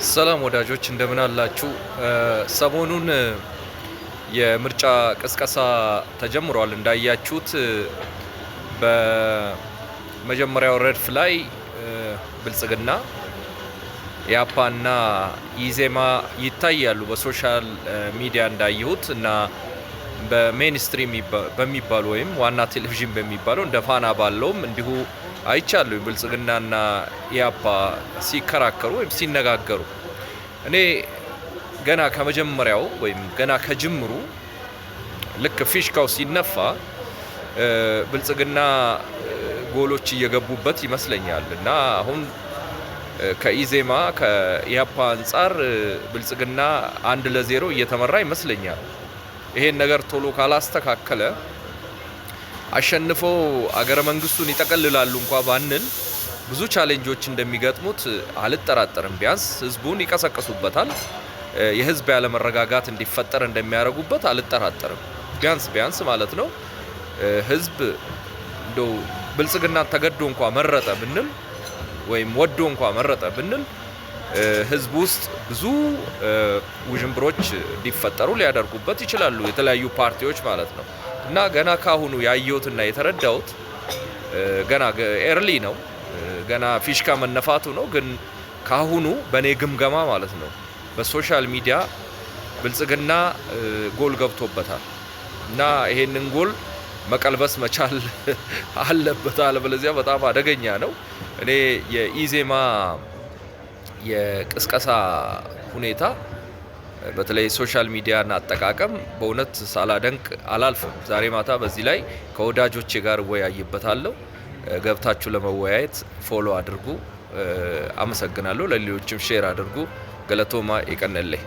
ሰላም ወዳጆች እንደምን አላችሁ? ሰሞኑን የምርጫ ቅስቀሳ ተጀምሯል። እንዳያችሁት በመጀመሪያው ረድፍ ላይ ብልጽግና ኢያፓና ኢዜማ ይታያሉ። በሶሻል ሚዲያ እንዳየሁት እና በሜንስትሪም በሚባሉ ወይም ዋና ቴሌቪዥን በሚባለው እንደ ፋና ባለውም እንዲሁ አይቻለሁ ብልጽግናና ኢያፓ ሲከራከሩ ወይም ሲነጋገሩ። እኔ ገና ከመጀመሪያው ወይም ገና ከጅምሩ ልክ ፊሽካው ሲነፋ ብልጽግና ጎሎች እየገቡበት ይመስለኛል እና አሁን ከኢዜማ ከኢያፓ አንጻር ብልጽግና 1-0 እየተመራ ይመስለኛል። ይሄን ነገር ቶሎ ካላስተካከለ አሸንፎ አገረ መንግስቱን ይጠቀልላሉ እንኳን ባንል ብዙ ቻሌንጆች እንደሚገጥሙት አልጠራጠርም። ቢያንስ ህዝቡን ይቀሰቅሱበታል። የህዝብ ያለመረጋጋት እንዲፈጠር እንደሚያደርጉበት አልጠራጠርም። ቢያንስ ማለት ነው። ህዝብ እንደው ብልጽግና ተገዶ እንኳን መረጠ ብንል ወይም ወዶ እንኳን መረጠ ብንል ህዝብ ውስጥ ብዙ ውዥንብሮች እንዲፈጠሩ ሊያደርጉበት ይችላሉ፣ የተለያዩ ፓርቲዎች ማለት ነው። እና ገና ካሁኑ ያየሁትና የተረዳሁት ገና ኤርሊ ነው፣ ገና ፊሽካ መነፋቱ ነው። ግን ካሁኑ በኔ ግምገማ ማለት ነው በሶሻል ሚዲያ ብልጽግና ጎል ገብቶበታል እና ይሄንን ጎል መቀልበስ መቻል አለበት፣ አለበለዚያ በጣም አደገኛ ነው። እኔ የኢዜማ የቅስቀሳ ሁኔታ በተለይ ሶሻል ሚዲያን አጠቃቀም በእውነት ሳላደንቅ አላልፍም። ዛሬ ማታ በዚህ ላይ ከወዳጆቼ ጋር እወያይበታለሁ። ገብታችሁ ለመወያየት ፎሎ አድርጉ። አመሰግናለሁ። ለሌሎችም ሼር አድርጉ። ገለቶማ ይቀነልኝ።